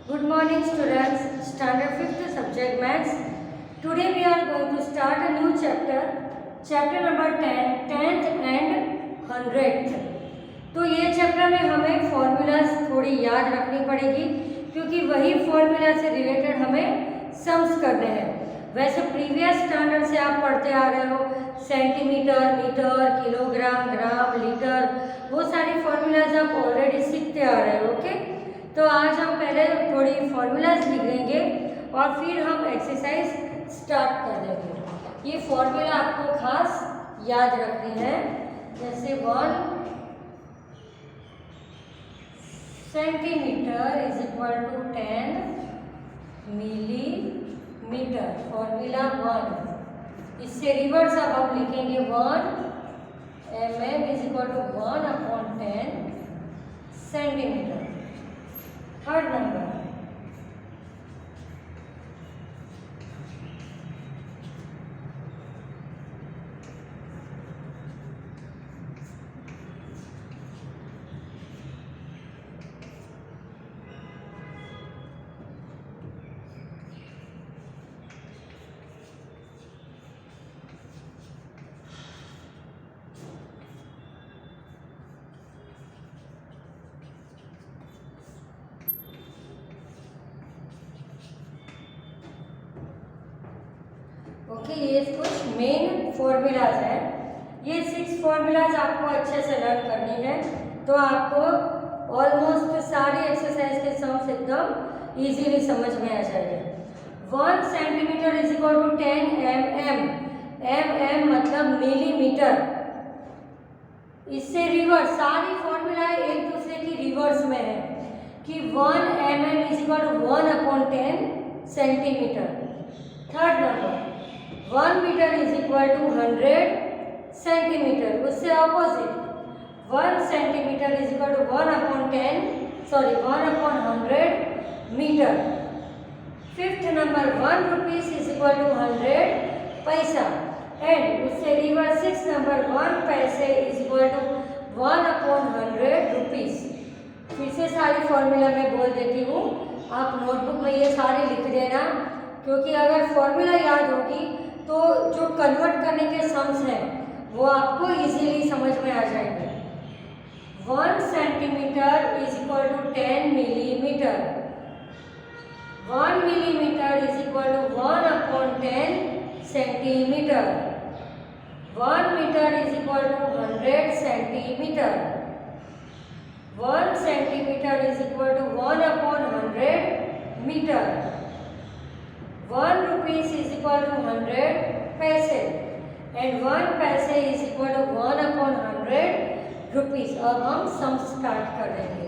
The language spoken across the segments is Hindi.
Good morning students, standard 5th subject maths. Today we are going to start a new chapter number 10, 10th and 100th. तो ये चैप्टर में हमें फॉर्मूलाज थोड़ी याद रखनी पड़ेगी क्योंकि वही फॉर्मूला से रिलेटेड हमें सम्स करने हैं। वैसे प्रीवियस स्टैंडर्ड से आप पढ़ते आ रहे हो सेंटीमीटर, मीटर, किलोग्राम, ग्राम, लीटर, वो सारी फॉर्मूलाज आप ऑलरेडी सीखते आ रहे हो। ओके, तो आज हम पहले थोड़ी फॉर्मूलाज लिख देंगे और फिर हम एक्सरसाइज स्टार्ट कर देंगे। ये फॉर्मूला आपको खास याद रखनी है, जैसे 1 centimetre is equal to 10 millimetre. Formula 1, इससे रिवर्स अब हम लिखेंगे 1 mm is equal to 1/10 centimetre. Third number okay, ये कुछ मेन फॉर्मूलाज हैं। ये 6 फॉर्मूलाज आपको अच्छे से लर्न करनी है, तो आपको ऑलमोस्ट सारी एक्सरसाइज के सम्स एकदम इजीली समझ में आ जाएंगे। 1 centimetre is equal to 10 mm। mm मतलब मिलीमीटर। इससे रिवर्स सारी फॉर्मूला एक दूसरे की रिवर्स में है कि 1 mm is equal to 1/10 centimetre. Third number 1 metre is equal to 100 centimetre. उससे opposite 1 centimetre is equal to 1/100 metre. Fifth number 1 rupees is equal to 100 paisa. And उससे रिवर्स 6 नंबर 1 पैसे इज इक्वल टू 1/100 रुपीस। फिर से सारी फॉर्मूला मैं बोल देती हूँ, आप नोटबुक में ये सारी लिख देना, क्योंकि अगर फॉर्मूला याद होगी तो जो कन्वर्ट करने के सम्स हैं वो आपको इजीली समझ में आ जाएंगे। 1 centimetre is equal to 10 millimetre. 1 millimetre is equal to 1/10 centimetre. 1 metre is equal to 100 centimetre. 1 centimetre is equal to 1/100 metre. 1 rupees is equal to 100 पैसे एंड 1 पैसे इज इक्वल टू 1/100 रुपीस। अब हम सम स्टार्ट कर देंगे।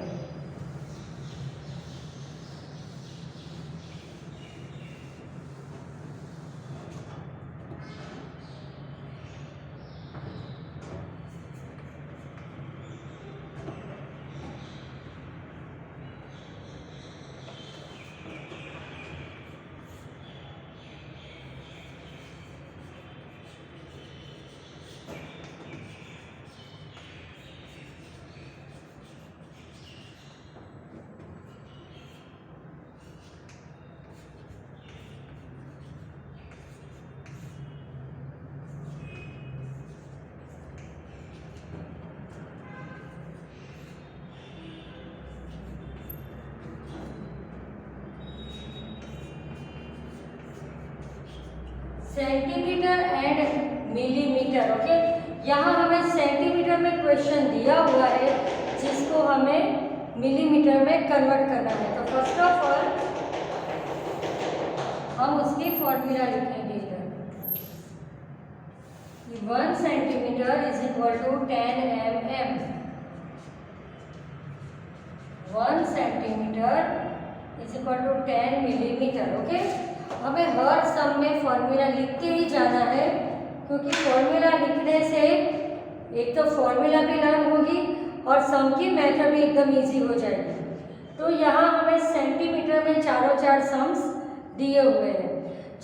Centimetre and millimetre. ओके, यहाँ हमें सेंटीमीटर में क्वेश्चन दिया हुआ है जिसको हमें मिलीमीटर में कन्वर्ट करना है। तो फर्स्ट ऑफ ऑल हम उसकी फॉर्मूला लिखेंगे इधर। 1 centimetre is equal to 10 mm। 1 centimetre is equal to 10 millimetre. Okay, हमें हर सम में फॉर्मूला लिख के ही जाना है, क्योंकि फॉर्मूला लिखने से एक तो फॉर्मूला भी लर्न होगी और सम की मेथड भी एकदम इजी हो जाएगी। तो यहाँ हमें सेंटीमीटर में चार सम्स दिए हुए हैं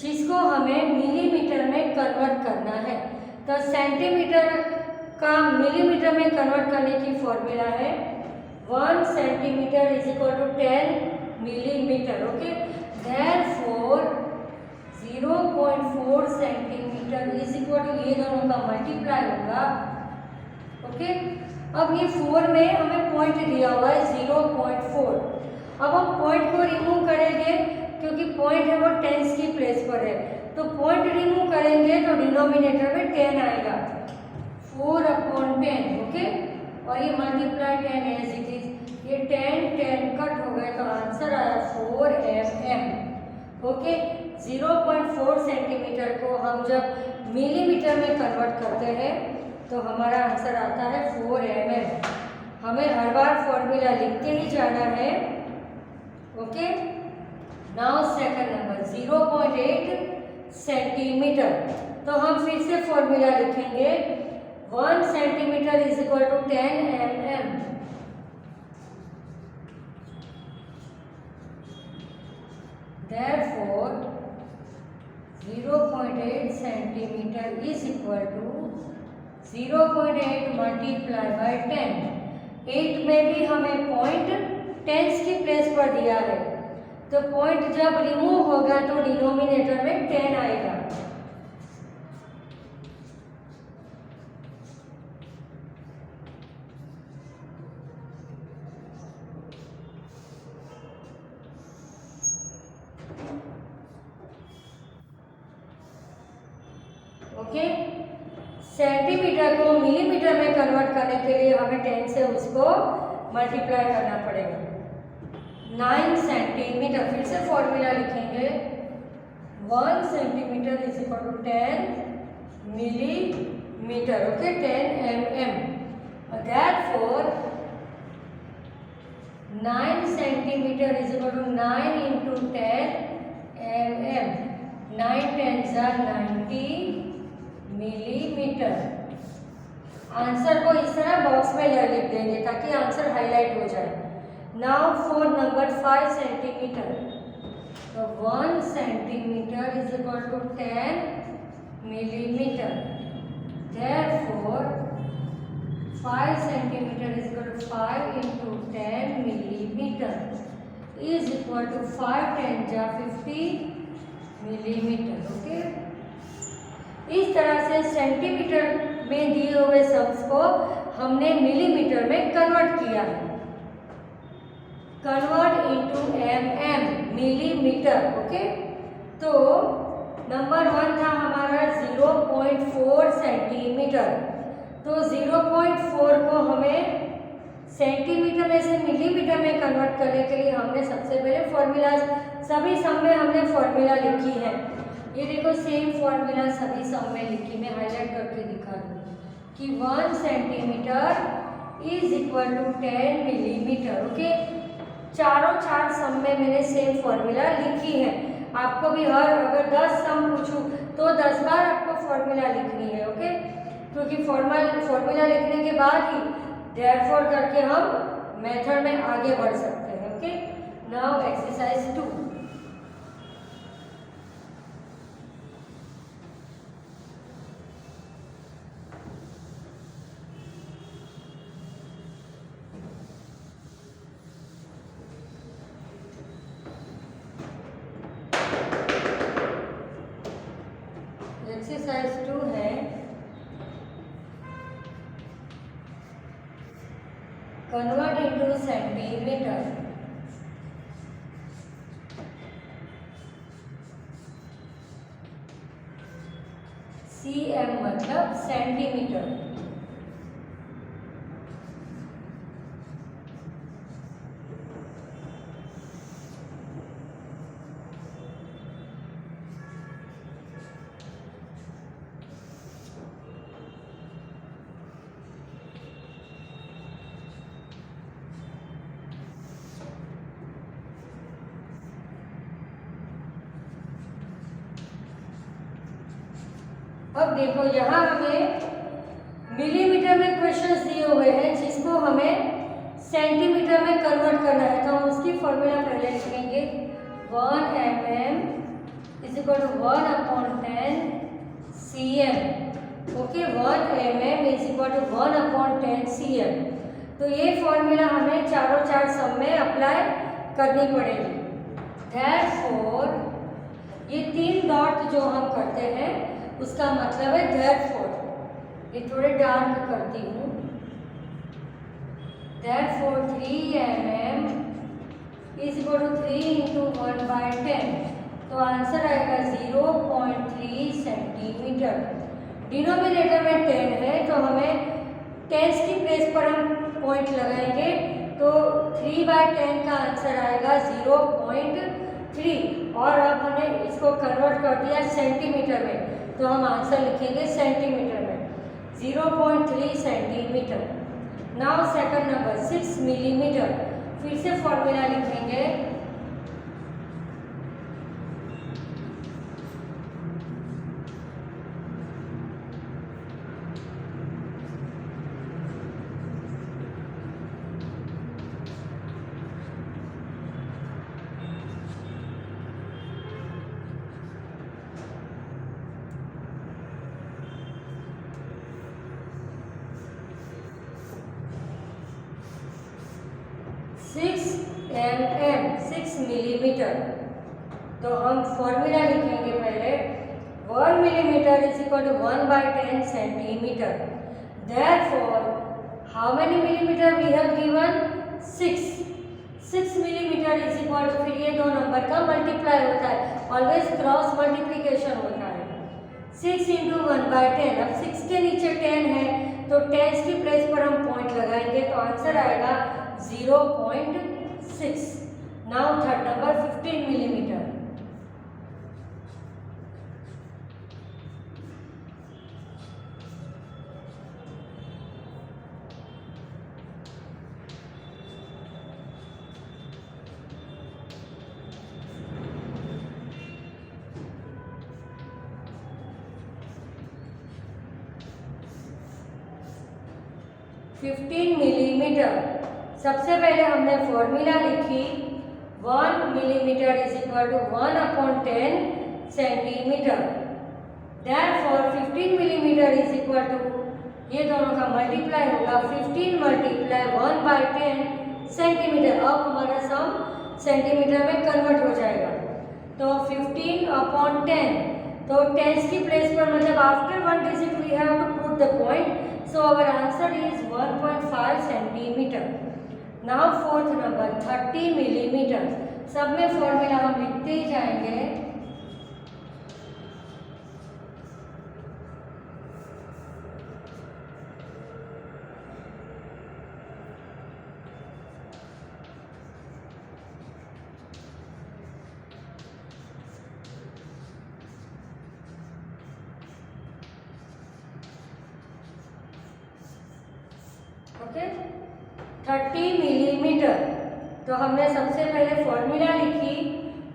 जिसको हमें मिलीमीटर में कन्वर्ट करना है। तो सेंटीमीटर का मिलीमीटर में कन्वर्ट करने की फॉर्मूला है 1 centimetre is equal to 10 millimetre. Multiply होगा। ओके, अब ये 4 में हमें पॉइंट दिया हुआ है 0.4। अब हम पॉइंट को रिमूव करेंगे क्योंकि पॉइंट है वो टेंस की प्लेस पर है, तो पॉइंट रिमूव करेंगे तो डिनोमिनेटर में 10 आएगा, 4/10। ओके, और ये मल्टीप्लाई 10 एज इट इज, ये 10 कट हो गए तो आंसर आया 4 mm। ओके, 0.4 सेंटीमीटर को हम जब मिलीमीटर में कन्वर्ट करते हैं तो हमारा आंसर आता है 4 mm। हमें हर बार फॉर्मूला लिखते ही जाना है। Okay, now second number 0.8 centimetre, तो हम फिर से फॉर्मूला लिखेंगे 1 centimetre is equal to 10 mm। Therefore 0.8 centimetre is equal to 0.8 multiply by 10। 8 में भी हमें पॉइंट टेंस की प्लेस पर दिया है, तो पॉइंट जब रिमूव होगा तो डिनोमिनेटर में 10 आएगा। ओके, सेंटीमीटर को मिलीमीटर में कन्वर्ट करने के लिए हमें 10 से उसको मल्टीप्लाई करना पड़ेगा। 9 सेंटीमीटर, फिर से फॉर्मूला लिखेंगे 1 centimetre is equal to 10 millimetre. Okay, 10 mm। Therefore 9 centimetre is equal to 9 into 10 mm। 9 10s are 90 millimetre. Answer को इस तरह बॉक्स में लिख देंगे ताकि आंसर हाईलाइट हो जाए। नाउ फॉर नंबर 5 सेंटीमीटर, तो 1 centimetre is equal to 10 millimetre. Therefore 5 centimetre is equal to 5 into 10 millimetre is equal to 5 10 जा 50 मिलीमीटर। ओके, इस तरह से सेंटीमीटर में दिए हुए सम्स को हमने मिलीमीटर में कन्वर्ट किया है। Convert into mm, millimetre. Okay, तो नंबर 1 था हमारा 0.4 सेंटीमीटर, तो 0.4 को हमें सेंटीमीटर में से मिलीमीटर में कन्वर्ट करने के लिए हमने सबसे पहले फॉर्मूला, सभी सम में हमने फॉर्मूला लिखी है। ये देखो सेम फॉर्मूला सभी सम में लिखी, मैं हाईलाइट करके दिखा दूँ कि 1 centimetre is equal to 10 millimetre. Okay, चारों 4 सम में मैंने सेम फॉर्मूला लिखी है। आपको भी अगर 10 सम पूछूं तो 10 बार आपको फॉर्मूला लिखनी है। ओके, क्योंकि फॉर्मूला लिखने के बाद ही देयरफॉर करके हम मेथड में आगे बढ़ सकते हैं। Okay, now exercise 2। एक्सरसाइज 2 है कन्वर्ट इनटू सेंटीमीटर। cm मतलब सेंटीमीटर। अब देखो यहाँ हमें मिलीमीटर में क्वेश्चंस दिए हुए हैं जिसको हमें सेंटीमीटर में कन्वर्ट करना है, तो हम उसकी फॉर्मूला पहले लिखेंगे 1 mm is equal to 1/10 cm। Okay, 1 mm is equal to 1/10 cm। तो ये फॉर्मूला हमें चारों 4 सम में अप्लाई करनी पड़ेगी। Therefore ये 3 डॉट जो हम करते हैं उसका मतलब है therefore। ये थोड़े डार्क करती हूँ। Therefore 3 mm is equal to 3 into 1/10, तो आंसर आएगा 0.3 सेंटीमीटर। डिनोमिनेटर में 10 है तो हमें टेंस की प्लेस पर हम पॉइंट लगाएंगे, तो 3/10 का आंसर आएगा 0.3। और अब हमने इसको कन्वर्ट कर दिया सेंटीमीटर में, तो हम आंसर लिखेंगे सेंटीमीटर में 0.3 centimetre. Now second number 6 millimetre. फिर से फॉर्मूला लिखेंगे। Six millimetre. तो हम फॉर्मूला लिखेंगे पहले। 1 millimetre is equal to 1/10 centimetre. Therefore how many millimetre we have given? 6 millimetre is equal to, फिर ये दो नंबर का मल्टीप्लाई होता है, ऑलवेज क्रॉस मल्टीप्लिकेशन होता है। 6 इंटू 1/10। अब 6 के नीचे 10 है तो 10 की प्लेस पर हम पॉइंट लगाएंगे, तो आंसर आएगा 0.6। Now third number 15 millimetre. सबसे पहले हमने फॉर्मूला लिखी 1 millimetre is equal to 1/10 centimetre. Therefore 15 millimetre is equal to, ये दोनों का मल्टीप्लाई होगा, 15 मल्टीप्लाई 1/10 सेंटीमीटर। अब हमारा सम सेंटीमीटर में कन्वर्ट हो जाएगा, तो 15/10, तो 10 की प्लेस पर मतलब after 1 digit we have to put the point, so our answer is 1.5 centimetre. Now fourth number 30 millimetre. सब में फॉर्मूला हम लिखते ही जाएंगे। Okay, 30 millimetre. तो हमने सबसे पहले फॉर्मूला लिखी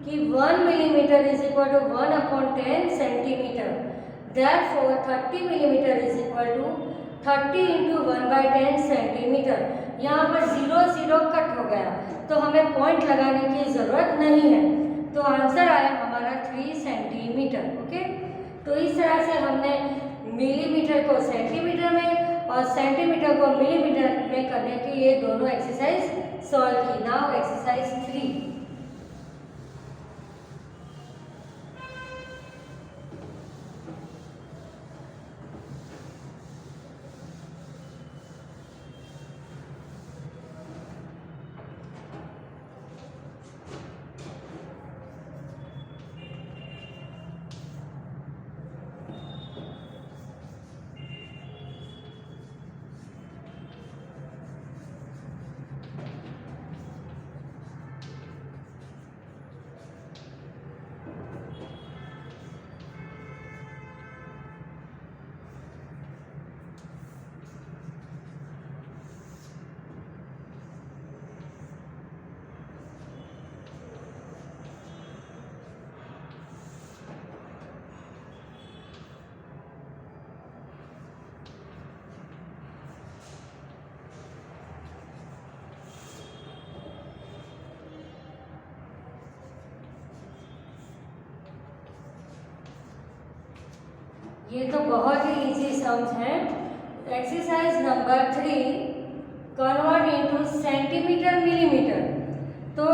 कि 1 millimetre is equal to 1/10 centimetre. Therefore 30 millimetre is equal to 30 into 1/10 centimetre. यहाँ पर 0 कट हो गया, तो हमें पॉइंट लगाने की ज़रूरत नहीं है, तो आंसर आया हमारा 3 सेंटीमीटर। ओके, तो इस तरह से हमने मिलीमीटर को सेंटीमीटर में और सेंटीमीटर को मिलीमीटर में करने की ये दोनों एक्सरसाइज सॉल्व की। Now exercise 3। ये तो बहुत ही इजी सम्स हैं। Exercise number 3, convert into centimetre millimetre. तो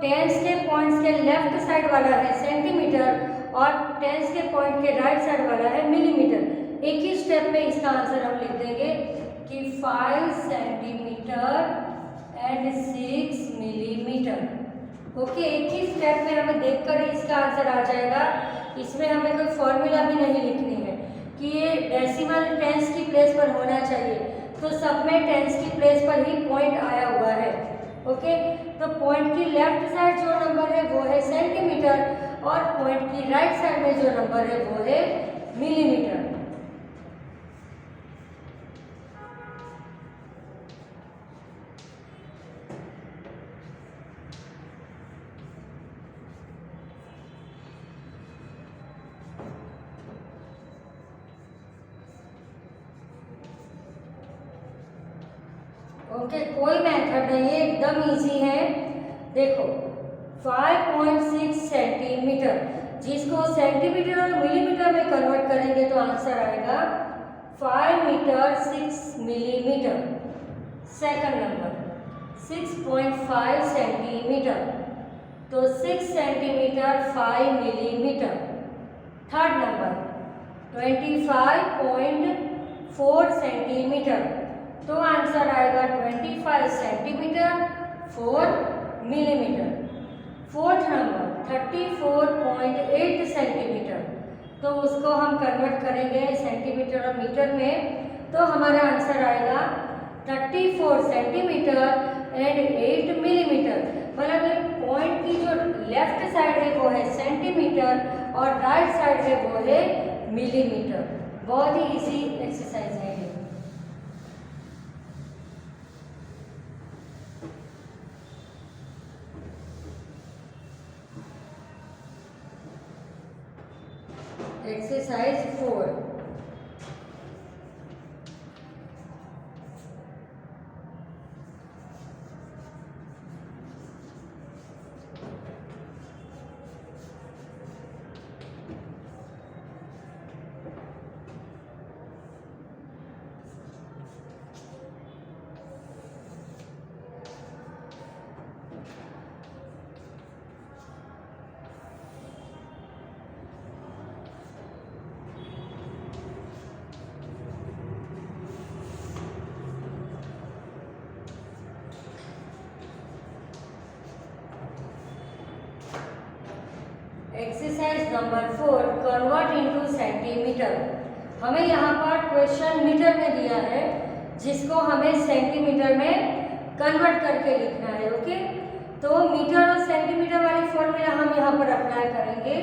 टेंस के पॉइंट्स के लेफ्ट साइड वाला है सेंटीमीटर और टेंस के पॉइंट के राइट साइड वाला है मिलीमीटर। एक ही स्टेप में इसका आंसर हम लिख देंगे कि 5 सेंटीमीटर एंड 6 मिलीमीटर। ओके, एक ही स्टेप में हमें देखकर ही इसका आंसर आ जाएगा। इसमें हमें कोई फॉर्मूला भी नहीं लिखनी है कि ये डेसिमल टेंस की प्लेस पर होना चाहिए, तो सब में टेंस की प्लेस पर ही पॉइंट आया हुआ है। ओके, तो पॉइंट की लेफ्ट साइड जो नंबर है वो है सेंटीमीटर और पॉइंट की राइट साइड में जो नंबर है वो है मिलीमीटर। ओके, कोई मेथड नहीं है, एकदम इजी है। देखो 5.6 सेंटीमीटर, जिसको सेंटीमीटर और मिलीमीटर में कन्वर्ट करेंगे तो आंसर आएगा 5 metre 6 millimetre. Second number 6.5 centimetre, तो 6 centimetre 5 millimetre. Third number 25.4 centimetre, तो आंसर आएगा 25 centimetre 4 millimetre. Fourth number 34.8 centimetre, तो उसको हम कन्वर्ट करेंगे सेंटीमीटर और मीटर में, तो हमारा आंसर आएगा 34 सेंटीमीटर एंड 8 मिलीमीटर। मतलब पॉइंट की जो लेफ्ट साइड है वो है सेंटीमीटर और राइट साइड है वो है मिलीमीटर। बहुत ही इजी एक्सरसाइज है ये। Exercise 4। Exercise number 4, convert into centimetre. हमें यहाँ पर क्वेश्चन मीटर में दिया है, जिसको हमें सेंटीमीटर में कन्वर्ट करके लिखना है। ओके, तो मीटर और सेंटीमीटर वाली फॉर्मूला हम यहाँ पर अप्लाई करेंगे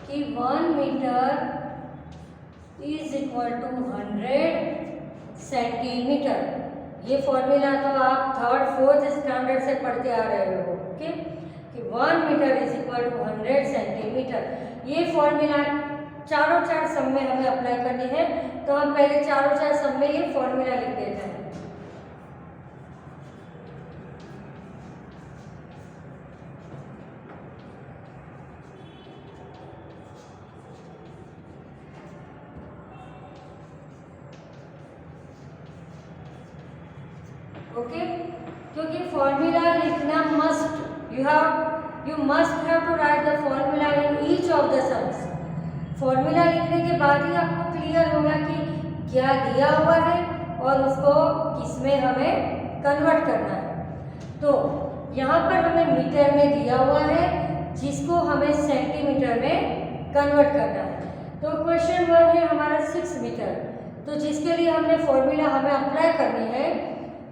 कि 1 metre is equal to 100 centimetre. ये फॉर्मूला तो आप 3rd 4th स्टैंडर्ड से पढ़ते आ रहे हो। ओके, कि 1 metre is equal to 100 centimetre. ये फॉर्मूला चारों चार सम में हमें अप्लाई करनी है, तो हम पहले चारों चार सम में ये फॉर्मूला लिख देते हैं। ओके, क्योंकि फॉर्मूला लिखना must, you must have to write the formula in each of the sums। Formula लिखने के बाद ही आपको क्लियर होगा कि क्या दिया हुआ है और उसको किसमें हमें कन्वर्ट करना है। तो यहाँ पर हमें मीटर में दिया हुआ है, जिसको हमें सेंटीमीटर में कन्वर्ट करना है। तो क्वेश्चन 1 है हमारा 6 मीटर, तो जिसके लिए हमने फॉर्मूला हमें अप्लाई करनी है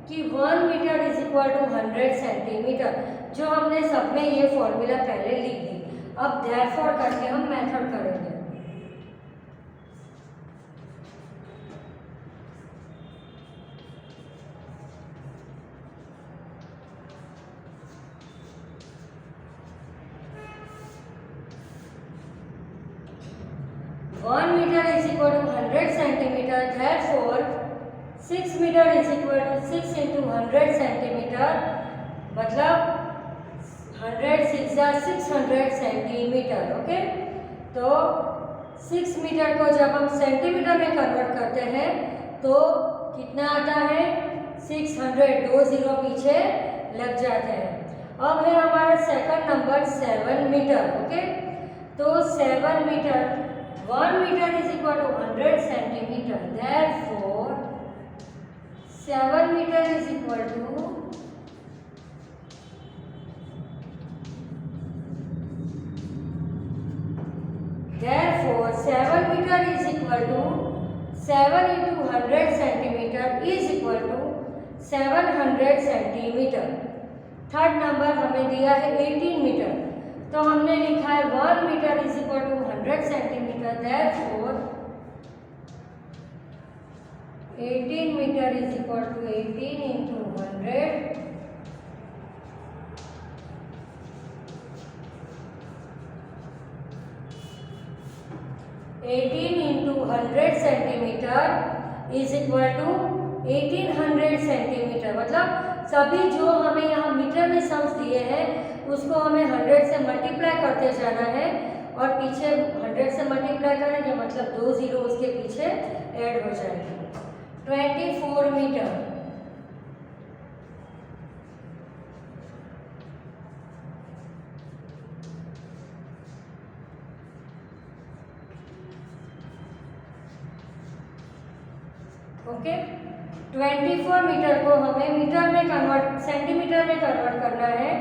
कि 1 metre is equal to 100 centimetre, जो हमने सब में ये फॉर्मूला पहले लिख दी। अब देयरफॉर करके हम मेथड करेंगे। One metre is equal to 100 centimetre, therefore 6 metre is equal to 6 into 100 centimetre, मतलब 100 600 सेंटीमीटर। ओके, तो 6 मीटर को जब हम सेंटीमीटर में कन्वर्ट करते हैं तो कितना आता है 600, 2 0 पीछे लग जाते हैं। अब है हमारा सेकंड नंबर 7 मीटर। ओके, तो 7 metre 1 meter is equal to 100 centimeter. Therefore 7 meter is equal to 7 meter is equal to 7 into 100 centimeter is equal to 700 centimeter. Third number हमें दिया है 18 मीटर, तो हमने लिखा है 1 metre is equal to 100 centimetre. Therefore 18 metre is equal to 18 into 100 18 into 100 centimetre is equal to 1800 centimetre. मतलब सभी जो हमें यहाँ मीटर में सम्स दिए हैं उसको हमें 100 से मल्टीप्लाई करते जाना है और पीछे 100 से मल्टीप्लाई करेंगे मतलब 2 जीरो उसके पीछे ऐड हो जाएंगे. 24 मीटर. ओके 24 मीटर को हमें मीटर में कन्वर्ट सेंटीमीटर में कन्वर्ट करना है,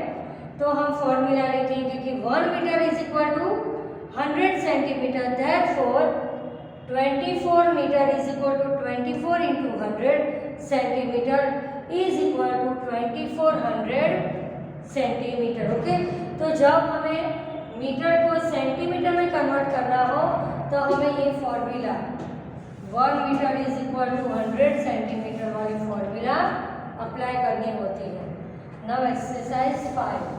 तो हम फॉर्मूला लिखेंगे कि 1 metre is equal to 100 centimetre. Therefore 24 metre is equal to 24 into 100 centimetre is equal to 2400 centimetre. Okay तो जब हमें मीटर को सेंटीमीटर में कन्वर्ट करना हो तो हमें ये formula 1 metre is equal to 100 centimetre वाली फॉर्मूला अप्लाई करनी होती है. Now exercise 5.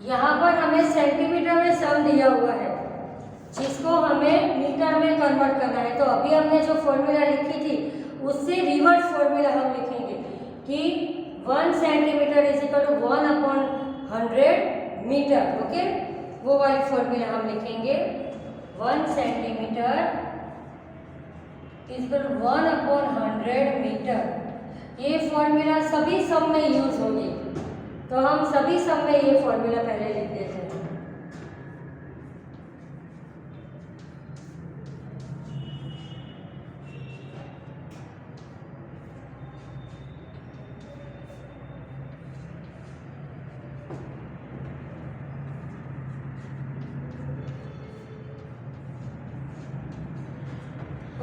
यहाँ पर हमें सेंटीमीटर में सम दिया हुआ है जिसको हमें मीटर में कन्वर्ट करना है. तो अभी हमने जो फॉर्मूला लिखी थी उससे रिवर्स फॉर्मूला हम लिखेंगे कि 1 centimetre is equal to 1/100 metre. Okay वो वाली फॉर्मूला हम लिखेंगे 1 centimetre is equal to 1/100 metre. ये फॉर्मूला सभी सम में यूज होगी, तो हम सभी सम में ये फॉर्मूला पहले लिख देते हैं.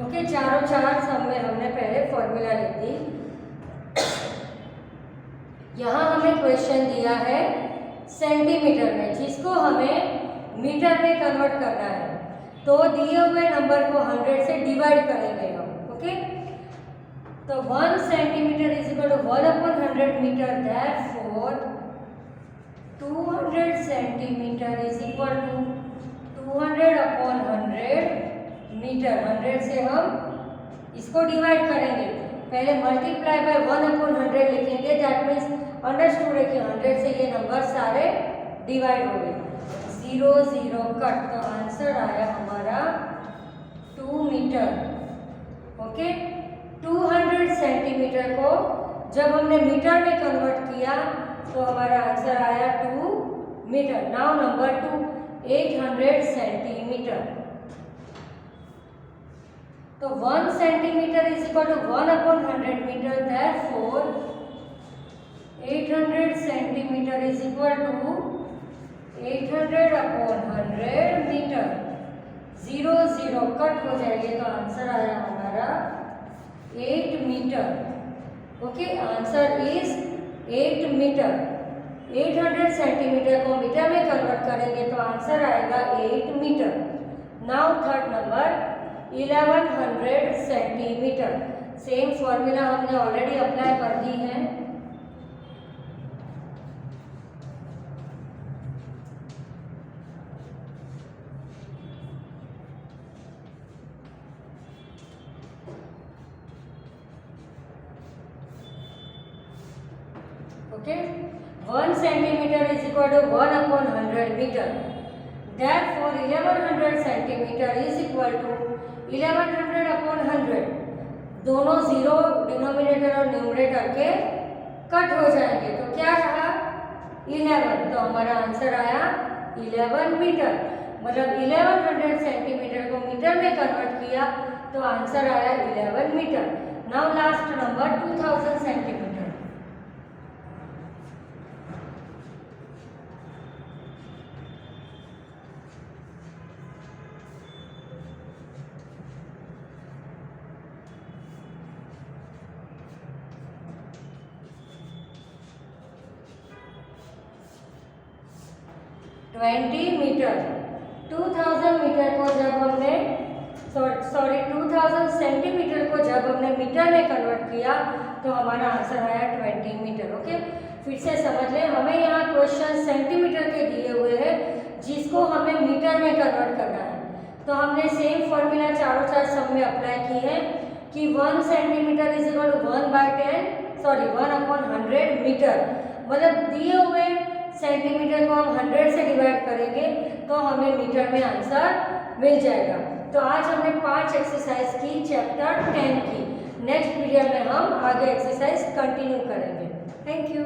ओके चारों चार सम में हमने पहले फॉर्मूला लिख दी. यहाँ हमें क्वेश्चन दिया है सेंटीमीटर में जिसको हमें मीटर में कन्वर्ट करना है, तो दिए हुए नंबर को 100 से डिवाइड करेंगे हम. ओके तो 1 centimetre is equal to 1/100 metre. Therefore 200 centimetre is equal to 200/100 metre. 100 से हम इसको डिवाइड करेंगे, पहले मल्टीप्लाई बाय 1/100 लिखेंगे. दैट मीन्स अंडरस्टूड है कि 100 से ये नंबर सारे डिवाइड हो गए. 0 0 कट, तो आंसर आया हमारा 2 मीटर. ओके 200 सेंटीमीटर को जब हमने मीटर में कन्वर्ट किया तो हमारा आंसर आया 2 मीटर. Now number 2 800 centimetre. तो 1 centimetre is equal to 1/100 metre. Therefore 800 centimetre is equal to 800 upon 100 metre. 0 0 cut हो जाएंगे तो आंसर आया हमारा 8 metre. Okay, answer is 8 metre. 800 centimetre को मीटर में कन्वर्ट करेंगे तो आंसर आएगा 8 metre. Now third number 1100 centimetre. Same formula हमने ऑलरेडी अप्लाई कर दी है। Okay, 1 centimeter is equal to 1 upon 100 meter. Therefore, 1100 centimeter is equal to 1100 upon 100. दोनों जीरो डिनोमिनेटर और न्यूमरेटर के कट हो जाएंगे तो क्या रहा 11, तो हमारा आंसर आया 11 मीटर। मतलब 1100 सेंटीमीटर को मीटर में कन्वर्ट किया तो आंसर आया 11 metre. Now last number 2000 centimetre. Metre 2000 metre को जब हमने 2000 सेंटीमीटर को जब हमने मीटर में कन्वर्ट किया तो हमारा आंसर आया 20 मीटर। ओके, फिर से समझ लें, हमें यहाँ क्वेश्चन सेंटीमीटर के दिए हुए हैं जिसको हमें मीटर में कन्वर्ट करना है। तो हमने सेम फॉर्मूला चारों चार सब में अप्लाई की है कि 1 centimetre is equal to 1 upon 100 metre. मतलब दिए हुए सेंटीमीटर को हम 100 से डिवाइड करेंगे तो हमें मीटर में आंसर मिल जाएगा। तो आज हमने 5 एक्सरसाइज की चैप्टर 10 की। नेक्स्ट पीरियड में हम आगे एक्सरसाइज कंटिन्यू करेंगे। Thank you.